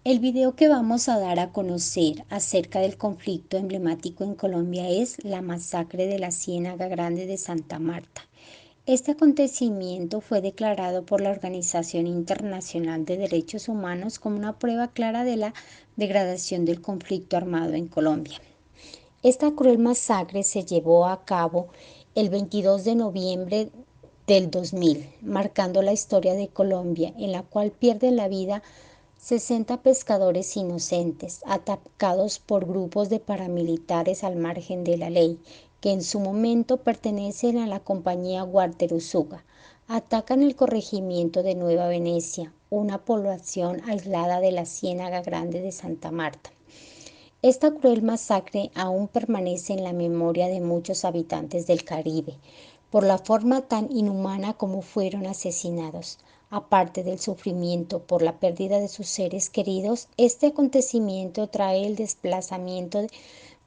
El video que vamos a dar a conocer acerca del conflicto emblemático en Colombia es la masacre de la Ciénaga Grande de Santa Marta. Este acontecimiento fue declarado por la Organización Internacional de Derechos Humanos como una prueba clara de la degradación del conflicto armado en Colombia. Esta cruel masacre se llevó a cabo el 22 de noviembre del 2000, marcando la historia de Colombia, en la cual pierden la vida 60 pescadores inocentes, atacados por grupos de paramilitares al margen de la ley, que en su momento pertenecen a la compañía Walter Usuga. Atacan el corregimiento de Nueva Venecia, una población aislada de la Ciénaga Grande de Santa Marta. Esta cruel masacre aún permanece en la memoria de muchos habitantes del Caribe, por la forma tan inhumana como fueron asesinados. Aparte del sufrimiento por la pérdida de sus seres queridos, este acontecimiento trae el desplazamiento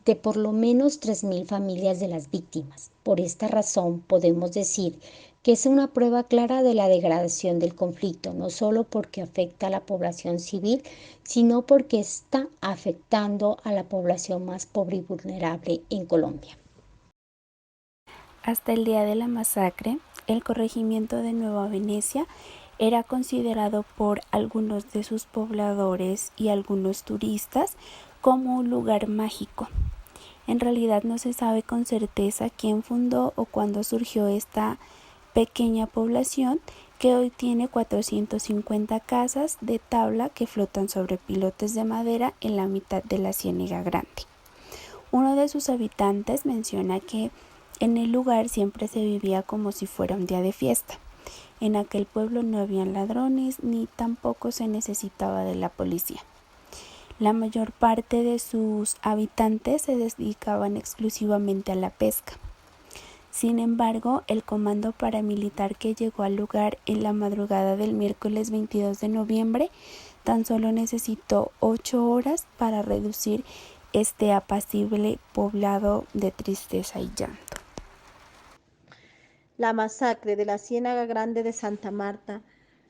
de por lo menos 3.000 familias de las víctimas. Por esta razón, podemos decir que es una prueba clara de la degradación del conflicto, no solo porque afecta a la población civil, sino porque está afectando a la población más pobre y vulnerable en Colombia. Hasta el día de la masacre, el corregimiento de Nueva Venecia era considerado por algunos de sus pobladores y algunos turistas como un lugar mágico. En realidad no se sabe con certeza quién fundó o cuándo surgió esta pequeña población que hoy tiene 450 casas de tabla que flotan sobre pilotes de madera en la mitad de la Ciénaga Grande. Uno de sus habitantes menciona que en el lugar siempre se vivía como si fuera un día de fiesta. En aquel pueblo no habían ladrones ni tampoco se necesitaba de la policía. La mayor parte de sus habitantes se dedicaban exclusivamente a la pesca. Sin embargo, el comando paramilitar que llegó al lugar en la madrugada del miércoles 22 de noviembre tan solo necesitó 8 horas para reducir este apacible poblado de tristeza y llanto. La masacre de la Ciénaga Grande de Santa Marta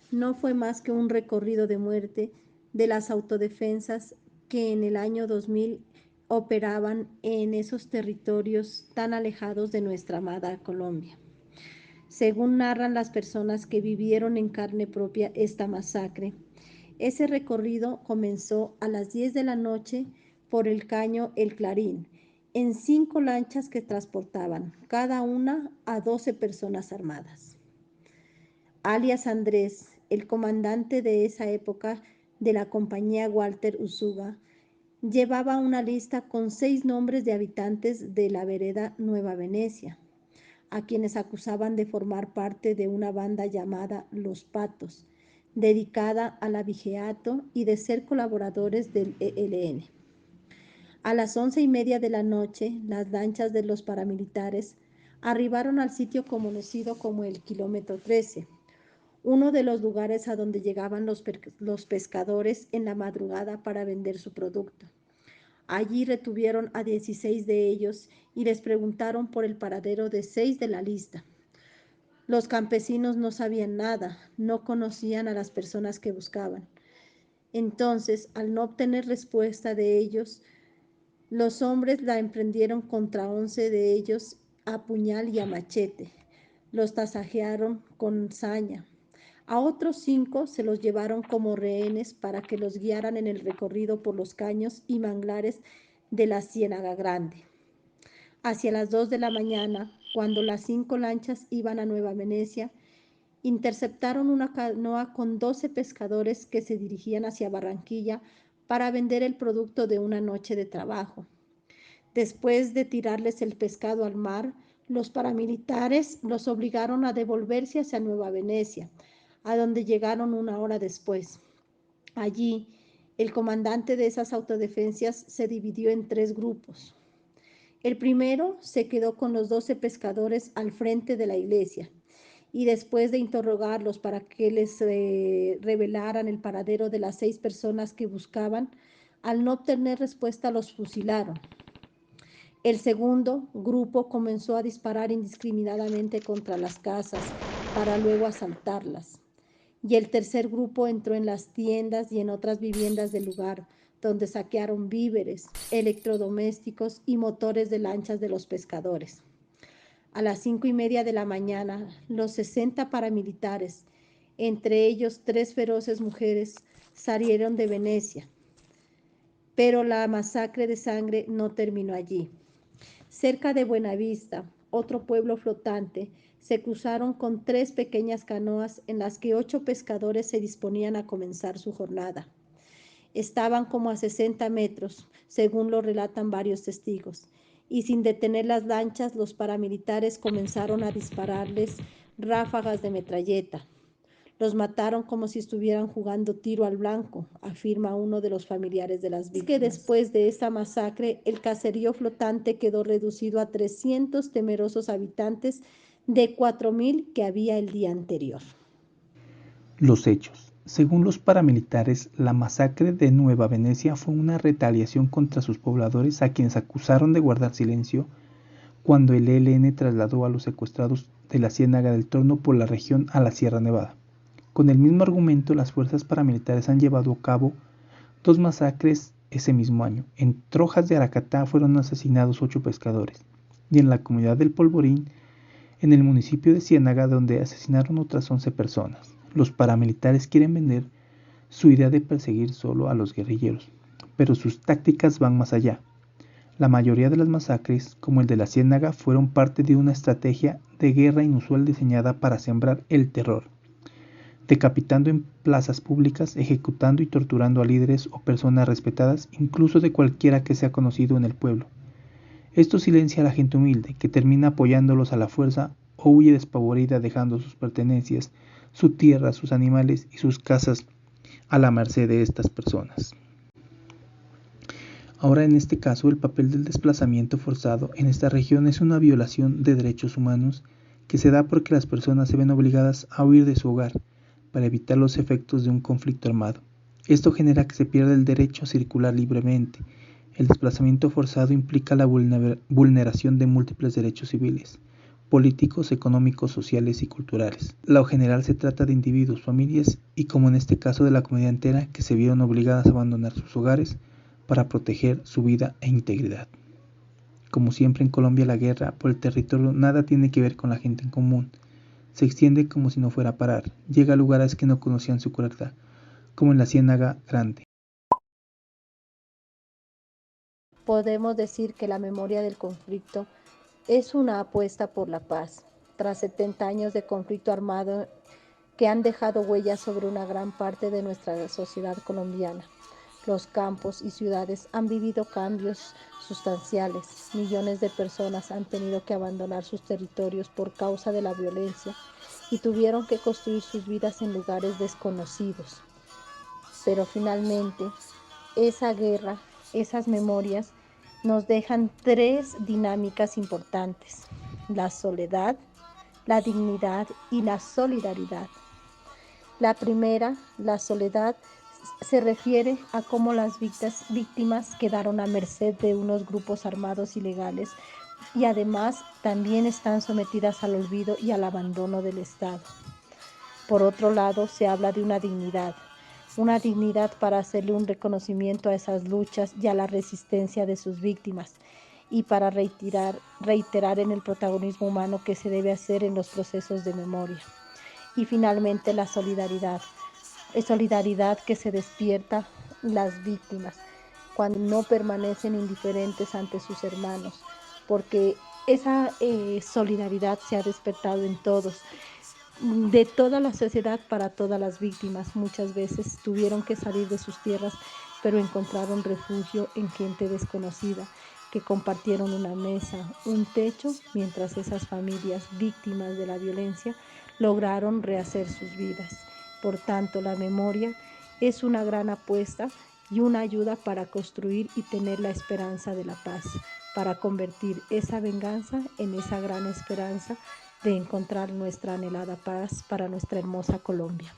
no fue más que un recorrido de muerte de las autodefensas que en el año 2000 operaban en esos territorios tan alejados de nuestra amada Colombia. Según narran las personas que vivieron en carne propia esta masacre, ese recorrido comenzó a las 10 de la noche por el caño El Clarín, en 5 lanchas que transportaban, cada una a 12 personas armadas. Alias Andrés, el comandante de esa época de la compañía Walter Usuga, llevaba una lista con 6 nombres de habitantes de la vereda Nueva Venecia, a quienes acusaban de formar parte de una banda llamada Los Patos, dedicada al abigeato y de ser colaboradores del ELN. A las 11:30 de la noche, las lanchas de los paramilitares arribaron al sitio conocido como el Kilómetro 13, uno de los lugares a donde llegaban los pescadores en la madrugada para vender su producto. Allí retuvieron a 16 de ellos y les preguntaron por el paradero de 6 de la lista. Los campesinos no sabían nada, no conocían a las personas que buscaban. Entonces, al no obtener respuesta de ellos, los hombres la emprendieron contra 11 de ellos a puñal y a machete. Los tasajearon con saña. A otros 5 se los llevaron como rehenes para que los guiaran en el recorrido por los caños y manglares de la Ciénaga Grande. Hacia las 2 de la mañana, cuando las 5 lanchas iban a Nueva Venecia, interceptaron una canoa con 12 pescadores que se dirigían hacia Barranquilla para vender el producto de una noche de trabajo. Después de tirarles el pescado al mar, los paramilitares los obligaron a devolverse hacia Nueva Venecia, a donde llegaron una hora después. Allí, el comandante de esas autodefensas se dividió en 3 grupos. El primero se quedó con los 12 pescadores al frente de la iglesia y después de interrogarlos para que les revelaran el paradero de las 6 personas que buscaban, al no obtener respuesta los fusilaron. El segundo grupo comenzó a disparar indiscriminadamente contra las casas para luego asaltarlas. y el tercer grupo entró en las tiendas y en otras viviendas del lugar, donde saquearon víveres, electrodomésticos y motores de lanchas de los pescadores. A las 5:30 de la mañana, los 60 paramilitares, entre ellos 3 feroces mujeres, salieron de Venecia. Pero la masacre de sangre no terminó allí. Cerca de Buenavista, otro pueblo flotante, se cruzaron con 3 pequeñas canoas en las que 8 pescadores se disponían a comenzar su jornada. Estaban como a 60 metros, según lo relatan varios testigos, y sin detener las lanchas, los paramilitares comenzaron a dispararles ráfagas de metralleta. Los mataron como si estuvieran jugando tiro al blanco, afirma uno de los familiares de las víctimas. Es que después de esta masacre, el caserío flotante quedó reducido a 300 temerosos habitantes de 4.000 que había el día anterior. Los hechos. Según los paramilitares, la masacre de Nueva Venecia fue una retaliación contra sus pobladores, a quienes acusaron de guardar silencio cuando el ELN trasladó a los secuestrados de la Ciénaga del Torno por la región a la Sierra Nevada. Con el mismo argumento, las fuerzas paramilitares han llevado a cabo 2 masacres ese mismo año. En Trojas de Aracatá fueron asesinados 8 pescadores, y en la comunidad del Polvorín, en el municipio de Ciénaga, donde asesinaron otras 11 personas. Los paramilitares quieren vender su idea de perseguir solo a los guerrilleros, pero sus tácticas van más allá. La mayoría de las masacres, como el de la Ciénaga, fueron parte de una estrategia de guerra inusual diseñada para sembrar el terror, decapitando en plazas públicas, ejecutando y torturando a líderes o personas respetadas, incluso de cualquiera que sea conocido en el pueblo. Esto silencia a la gente humilde, que termina apoyándolos a la fuerza o huye despavorida dejando sus pertenencias, su tierra, sus animales y sus casas a la merced de estas personas. Ahora, en este caso, el papel del desplazamiento forzado en esta región es una violación de derechos humanos que se da porque las personas se ven obligadas a huir de su hogar para evitar los efectos de un conflicto armado. Esto genera que se pierda el derecho a circular libremente. El desplazamiento forzado implica la vulneración de múltiples derechos civiles, políticos, económicos, sociales y culturales. Lo general se trata de individuos, familias y, como en este caso, de la comunidad entera que se vieron obligadas a abandonar sus hogares para proteger su vida e integridad. Como siempre en Colombia, la guerra por el territorio nada tiene que ver con la gente en común. Se extiende como si no fuera a parar, llega a lugares que no conocían su crueldad, como en la Ciénaga Grande. Podemos decir que la memoria del conflicto es una apuesta por la paz. Tras 70 años de conflicto armado que han dejado huellas sobre una gran parte de nuestra sociedad colombiana, los campos y ciudades han vivido cambios sustanciales. Millones de personas han tenido que abandonar sus territorios por causa de la violencia y tuvieron que construir sus vidas en lugares desconocidos. Pero finalmente, esa guerra, esas memorias, nos dejan 3 dinámicas importantes: la soledad, la dignidad y la solidaridad. La primera, la soledad, se refiere a cómo las víctimas quedaron a merced de unos grupos armados ilegales y además también están sometidas al olvido y al abandono del Estado. Por otro lado, se habla de una dignidad para hacerle un reconocimiento a esas luchas y a la resistencia de sus víctimas y para reiterar en el protagonismo humano que se debe hacer en los procesos de memoria. Y finalmente la solidaridad. Es solidaridad que se despierta las víctimas cuando no permanecen indiferentes ante sus hermanos, porque esa solidaridad se ha despertado en todos, de toda la sociedad para todas las víctimas. Muchas veces tuvieron que salir de sus tierras, pero encontraron refugio en gente desconocida, que compartieron una mesa, un techo, mientras esas familias víctimas de la violencia lograron rehacer sus vidas. Por tanto, la memoria es una gran apuesta y una ayuda para construir y tener la esperanza de la paz, para convertir esa venganza en esa gran esperanza de encontrar nuestra anhelada paz para nuestra hermosa Colombia.